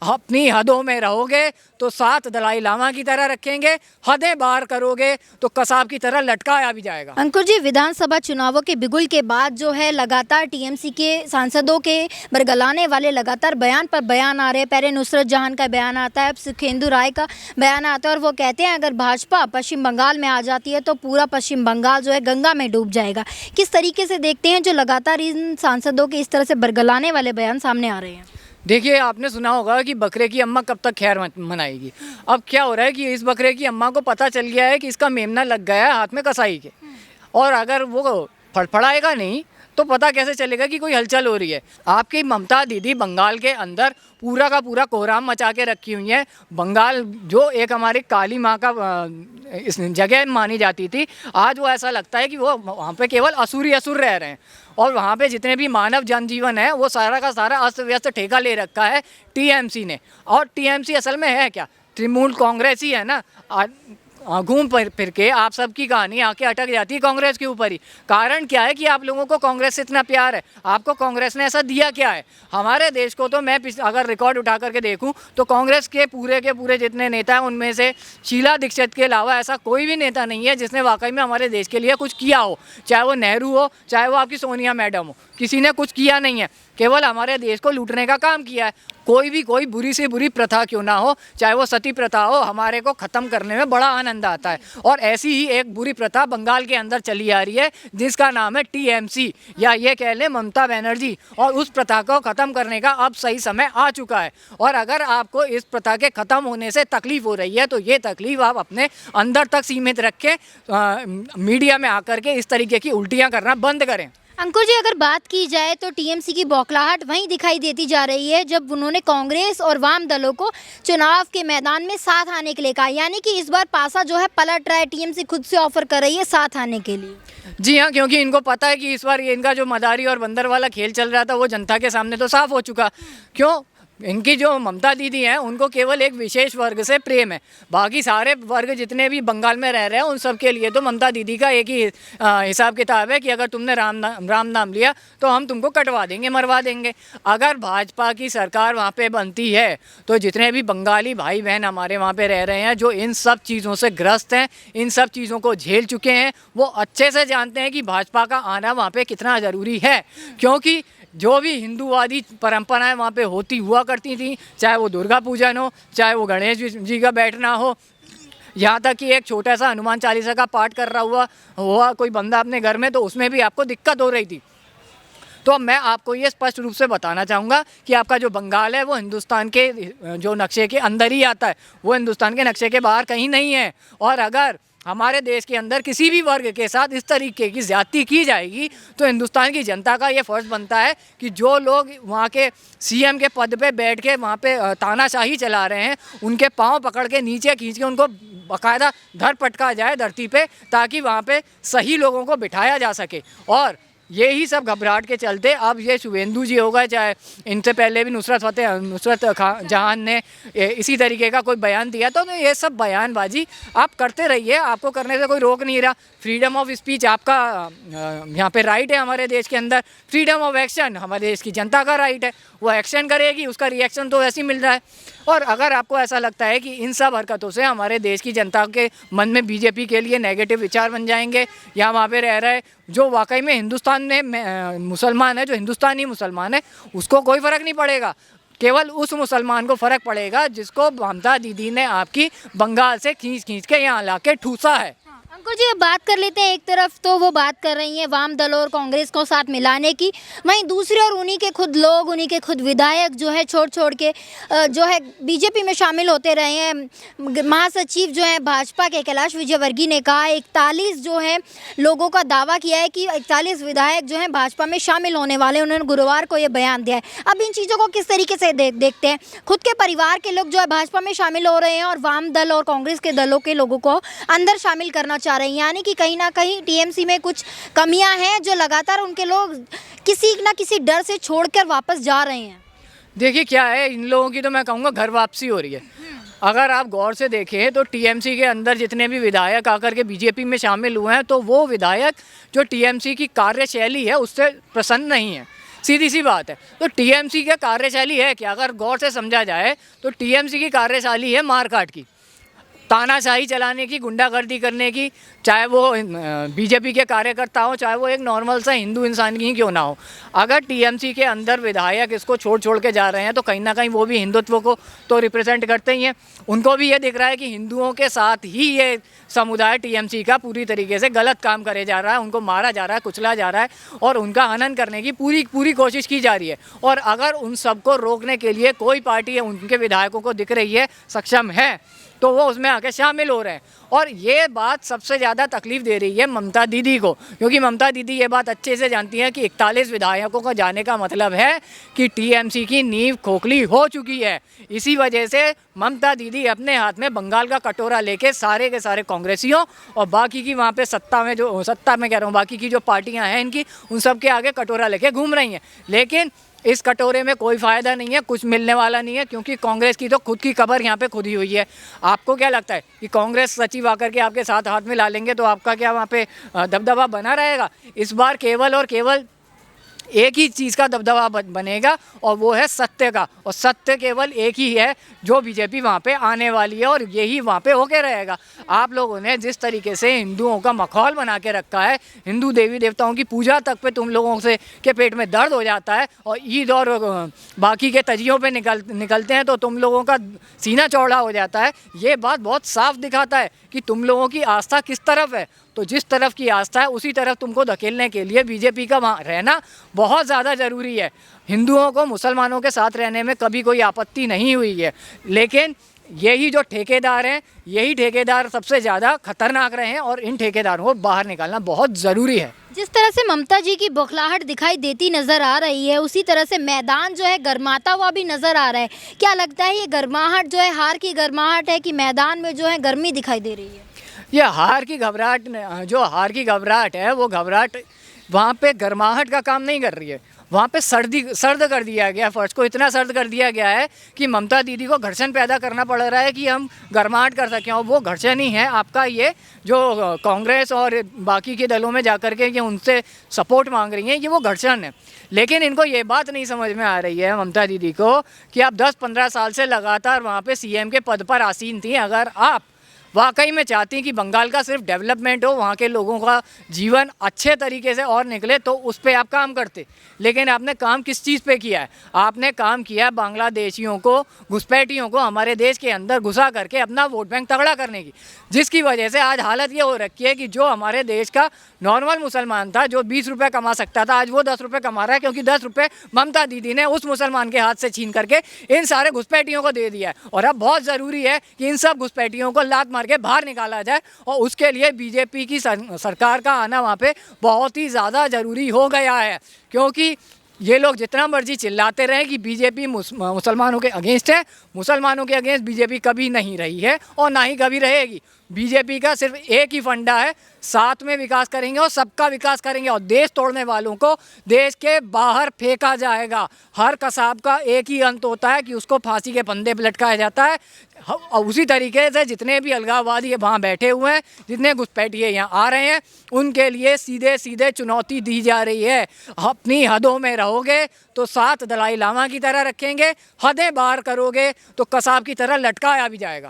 अपनी हदों में रहोगे तो साथ दलाई लामा की तरह रखेंगे, हदें बार करोगे तो कसाब की तरह लटकाया भी जाएगा। अंकुर जी, विधानसभा चुनावों के बिगुल के बाद जो है लगातार टीएमसी के सांसदों के बरगलाने वाले लगातार बयान पर बयान आ रहे हैं। पहले नुसरत जहां का बयान आता है, अब सुखेंदु राय का बयान आता है और वो कहते हैं अगर भाजपा पश्चिम बंगाल में आ जाती है तो पूरा पश्चिम बंगाल जो है गंगा में डूब जाएगा। किस तरीके से देखते हैं जो लगातार इन सांसदों के इस तरह से बरगलाने वाले बयान सामने आ रहे हैं? देखिए, आपने सुना होगा कि बकरे की अम्मा कब तक खैर मनाएगी। अब क्या हो रहा है कि इस बकरे की अम्मा को पता चल गया है कि इसका मेमना लग गया है हाथ में कसाई के, और अगर वो फड़फड़ाएगा नहीं तो पता कैसे चलेगा कि कोई हलचल हो रही है। आपकी ममता दीदी बंगाल के अंदर पूरा का पूरा कोहराम मचा के रखी हुई है। बंगाल जो एक हमारी काली माँ का इस जगह मानी जाती थी, आज वो ऐसा लगता है कि वो वहाँ पे केवल असुर ही असुर रह रहे हैं, और वहाँ पे जितने भी मानव जनजीवन है वो सारा का सारा अस्त व्यस्त ठेका ले रखा है टीएमसी ने। और टीएमसी असल में है क्या? तृणमूल कांग्रेस ही है ना। घूम फिर के आप सबकी कहानी आके अटक जाती है कांग्रेस के ऊपर ही। कारण क्या है कि आप लोगों को कांग्रेस से इतना प्यार है? आपको कांग्रेस ने ऐसा दिया क्या है? हमारे देश को तो मैं अगर रिकॉर्ड उठा करके देखूं तो कांग्रेस के पूरे जितने नेता हैं उनमें से शीला दीक्षित के अलावा ऐसा कोई भी नेता नहीं है जिसने वाकई में हमारे देश के लिए कुछ किया हो। चाहे वो नेहरू हो, चाहे वो आपकी सोनिया मैडम हो, किसी ने कुछ किया नहीं है। केवल हमारे देश को लूटने का काम किया है। कोई बुरी से बुरी प्रथा क्यों ना हो, चाहे वो सती प्रथा हो, हमारे को ख़त्म करने में बड़ा आनंद आता है। और ऐसी ही एक बुरी प्रथा बंगाल के अंदर चली आ रही है जिसका नाम है टीएमसी, या ये कह लें ममता बनर्जी। और उस प्रथा को ख़त्म करने का अब सही समय आ चुका है। और अगर आपको इस प्रथा के ख़त्म होने से तकलीफ़ हो रही है तो ये तकलीफ़ आप अपने अंदर तक सीमित रखें, मीडिया में आकर के इस तरीके की उल्टियाँ करना बंद करें। अंकुर जी, अगर बात की जाए तो टीएमसी की बौखलाहट वहीं दिखाई देती जा रही है जब उन्होंने कांग्रेस और वाम दलों को चुनाव के मैदान में साथ आने के लिए कहा, यानी कि इस बार पासा जो है पलट रहा है, टीएमसी खुद से ऑफर कर रही है साथ आने के लिए। जी हाँ, क्योंकि इनको पता है कि इस बार ये इनका जो मदारी और बंदर वाला खेल चल रहा था वो जनता के सामने तो साफ हो चुका। क्यों? इनकी जो ममता दीदी हैं उनको केवल एक विशेष वर्ग से प्रेम है। बाकी सारे वर्ग जितने भी बंगाल में रह रहे हैं उन सब के लिए तो ममता दीदी का एक ही हिसाब किताब है कि अगर तुमने राम नाम लिया तो हम तुमको कटवा देंगे, मरवा देंगे। अगर भाजपा की सरकार वहाँ पे बनती है तो जितने भी बंगाली भाई बहन हमारे वहाँ पे रह रहे हैं, जो इन सब चीज़ों से ग्रस्त हैं, इन सब चीज़ों को झेल चुके हैं, वो अच्छे से जानते हैं कि भाजपा का आना वहाँ पे कितना ज़रूरी है। क्योंकि जो भी हिंदूवादी परंपराएं वहाँ पे हुआ करती थी, चाहे वो दुर्गा पूजन हो, चाहे वो गणेश जी का बैठना हो, यहाँ तक कि एक छोटा सा हनुमान चालीसा का पाठ कर रहा हुआ कोई बंदा अपने घर में, तो उसमें भी आपको दिक्कत हो रही थी। तो मैं आपको ये स्पष्ट रूप से बताना चाहूँगा कि आपका जो बंगाल है वो हिंदुस्तान के जो नक्शे के अंदर ही आता है, वो हिंदुस्तान के नक्शे के बाहर कहीं नहीं है। और अगर हमारे देश के अंदर किसी भी वर्ग के साथ इस तरीके की ज़्यादती की जाएगी तो हिंदुस्तान की जनता का ये फ़र्ज़ बनता है कि जो लोग वहाँ के सीएम के पद पे बैठ के वहाँ पे तानाशाही चला रहे हैं, उनके पांव पकड़ के नीचे खींच के उनको बाकायदा धर पटका जाए धरती पे, ताकि वहाँ पे सही लोगों को बिठाया जा सके। और यही सब घबराहट के चलते अब ये शुभेंदु जी हो गए, चाहे इनसे पहले भी नुसरत जहां ने इसी तरीके का कोई बयान दिया, तो ये सब बयानबाजी आप करते रहिए, आपको करने से कोई रोक नहीं रहा। फ्रीडम ऑफ स्पीच आपका यहाँ पे राइट है हमारे देश के अंदर। फ्रीडम ऑफ एक्शन हमारे देश की जनता का राइट है, वो एक्शन करेगी, उसका रिएक्शन तो ऐसे ही मिल रहा है। और अगर आपको ऐसा लगता है कि इन सब हरकतों से हमारे देश की जनता के मन में बीजेपी के लिए नेगेटिव विचार बन जाएंगे, या वहाँ पे रह रहे जो वाकई में हिंदुस्तान में मुसलमान है, जो हिंदुस्तानी मुसलमान है, उसको कोई फ़र्क नहीं पड़ेगा। केवल उस मुसलमान को फ़र्क पड़ेगा जिसको ममता दीदी ने आपकी बंगाल से खींच के यहाँ ला के ठूसा है। अंकुर जी, अब बात कर लेते हैं, एक तरफ तो वो बात कर रही हैं वाम दलों और कांग्रेस को साथ मिलाने की, वहीं दूसरी ओर उन्हीं के खुद लोग, उन्हीं के खुद विधायक जो है छोड़ के जो है बीजेपी में शामिल होते रहे हैं। महासचिव जो है भाजपा के कैलाश विजयवर्गीय ने कहा 41 जो है लोगों का दावा किया है कि 41 विधायक जो हैं भाजपा में शामिल होने वाले, उन्होंने गुरुवार को ये बयान दिया है। अब इन चीज़ों को किस तरीके से देखते हैं? खुद के परिवार के लोग जो है भाजपा में शामिल हो रहे हैं और वाम दल और कांग्रेस के दलों के लोगों को अंदर शामिल करना चाह रहे हैं, यानी कि कहीं ना कहीं टीएमसी में कुछ कमियां हैं जो लगातार उनके लोग किसी ना किसी डर से छोड़कर वापस जा रहे हैं। देखिए क्या है, इन लोगों की तो मैं कहूँगा घर वापसी हो रही है। अगर आप गौर से देखें तो टीएमसी के अंदर जितने भी विधायक आकर के बीजेपी में शामिल हुए हैं, तो वो विधायक जो टीएमसी की कार्यशैली है उससे प्रसन्न नहीं है। सीधी सी बात है। तो टीएमसी की कार्यशैली है कि अगर गौर से समझा जाए तो टीएमसी की कार्यशैली है मारकाट की, तानाशाही चलाने की, गुंडागर्दी करने की, चाहे वो बीजेपी के कार्यकर्ता हो, चाहे वो एक नॉर्मल सा हिंदू इंसान ही क्यों ना हो। अगर टीएमसी के अंदर विधायक इसको छोड़ के जा रहे हैं तो कहीं ना कहीं वो भी हिंदुत्व को तो रिप्रेजेंट करते ही हैं। उनको भी ये दिख रहा है कि हिंदुओं के साथ ही ये समुदाय टीएमसी का पूरी तरीके से गलत काम करे जा रहा है, उनको मारा जा रहा है, कुचला जा रहा है और उनका हनन करने की पूरी कोशिश की जा रही है। और अगर उन सबको रोकने के लिए कोई पार्टी उनके विधायकों को दिख रही है सक्षम है तो वो उसमें आके शामिल हो रहे हैं। और ये बात सबसे ज़्यादा तकलीफ़ दे रही है ममता दीदी को, क्योंकि ममता दीदी ये बात अच्छे से जानती हैं कि 41 विधायकों का जाने का मतलब है कि टीएमसी की नींव खोखली हो चुकी है। इसी वजह से ममता दीदी अपने हाथ में बंगाल का कटोरा लेके सारे के सारे कांग्रेसियों और बाकी की वहाँ पे सत्ता में कह रहा हूँ बाकी की जो पार्टियाँ हैं इनकी, उन सब के आगे कटोरा लेके घूम रही हैं। लेकिन इस कटोरे में कोई फ़ायदा नहीं है, कुछ मिलने वाला नहीं है, क्योंकि कांग्रेस की तो खुद की कब्र यहाँ पे खुद ही हुई है। आपको क्या लगता है कि कांग्रेस सचिव आकर के आपके साथ हाथ में ला लेंगे तो आपका क्या वहाँ पे दबदबा बना रहेगा? इस बार केवल और केवल एक ही चीज़ का दबदबा बनेगा और वो है सत्य का, और सत्य केवल एक ही है जो बीजेपी वहाँ पे आने वाली है और यही वहाँ पे होके रहेगा। आप लोगों ने जिस तरीके से हिंदुओं का मखौल बना के रखा है, हिंदू देवी देवताओं की पूजा तक पे तुम लोगों से के पेट में दर्द हो जाता है और ईद और बाकी के तजियों पे निकलते हैं तो तुम लोगों का सीना चौड़ा हो जाता है। ये बात बहुत साफ दिखाता है कि तुम लोगों की आस्था किस तरफ है। तो जिस तरफ की आस्था है उसी तरफ तुमको धकेलने के लिए बीजेपी का वहाँ रहना बहुत ज़्यादा ज़रूरी है। हिंदुओं को मुसलमानों के साथ रहने में कभी कोई आपत्ति नहीं हुई है, लेकिन यही जो ठेकेदार हैं, यही ठेकेदार सबसे ज़्यादा खतरनाक रहे हैं और इन ठेकेदारों को बाहर निकालना बहुत ज़रूरी है। जिस तरह से ममता जी की बौखलाहट दिखाई देती नज़र आ रही है, उसी तरह से मैदान जो है गर्माता हुआ भी नज़र आ रहा है। क्या लगता है ये गर्माहट जो है हार की गर्माहट है कि मैदान में जो है गर्मी दिखाई दे रही है? ये हार की घबराहट है, वो घबराहट वहाँ पे गर्माहट का काम नहीं कर रही है। वहाँ पे सर्द कर दिया गया, फर्श को इतना सर्द कर दिया गया है कि ममता दीदी को घर्षण पैदा करना पड़ रहा है कि हम गर्माहट कर सकें। और वो घर्षण ही है आपका ये जो कांग्रेस और बाकी के दलों में जाकर के ये उनसे सपोर्ट मांग रही हैं, ये वो घर्षण है। लेकिन इनको ये बात नहीं समझ में आ रही है ममता दीदी को कि आप 10-15 साल से लगातार वहाँ पे सीएम के पद पर आसीन थी। अगर आप वाकई में चाहती हैं कि बंगाल का सिर्फ डेवलपमेंट हो, वहाँ के लोगों का जीवन अच्छे तरीके से और निकले, तो उस पर आप काम करते। लेकिन आपने काम किस चीज़ पे किया है? आपने काम किया बांग्लादेशियों को, घुसपैठियों को हमारे देश के अंदर घुसा करके अपना वोट बैंक तगड़ा करने की, जिसकी वजह से आज हालत ये हो रखी है कि जो हमारे देश का नॉर्मल मुसलमान था जो 20 रुपये कमा सकता था, आज वो 10 रुपये कमा रहा है, क्योंकि 10 रुपये ममता दीदी ने उस मुसलमान के हाथ से छीन करके इन सारे घुसपैठियों को दे दिया है। और अब बहुत ज़रूरी है कि इन सब घुसपैठियों को लात मार के बाहर निकाला जाए और उसके लिए बीजेपी की सरकार का आना वहाँ पे बहुत ही ज़्यादा ज़रूरी हो गया है। क्योंकि ये लोग जितना मर्जी चिल्लाते रहे कि बीजेपी मुसलमानों के अगेंस्ट है, मुसलमानों के अगेंस्ट बीजेपी कभी नहीं रही है और ना ही कभी रहेगी। बीजेपी का सिर्फ एक ही फंडा है, साथ में विकास करेंगे और सबका विकास करेंगे और देश तोड़ने वालों को देश के बाहर फेंका जाएगा। हर कसाब का एक ही अंत होता है कि उसको फांसी के फंदे पर लटकाया जाता है। और उसी तरीके से जितने भी अलगाववादी वहाँ बैठे हुए हैं, जितने घुसपैठिए यहाँ आ रहे हैं, उनके लिए सीधे सीधे चुनौती दी जा रही है। अपनी हदों में रहोगे तो साथ दलाई लामा की तरह रखेंगे, हदें बाहर करोगे तो कसाब की तरह लटकाया भी जाएगा।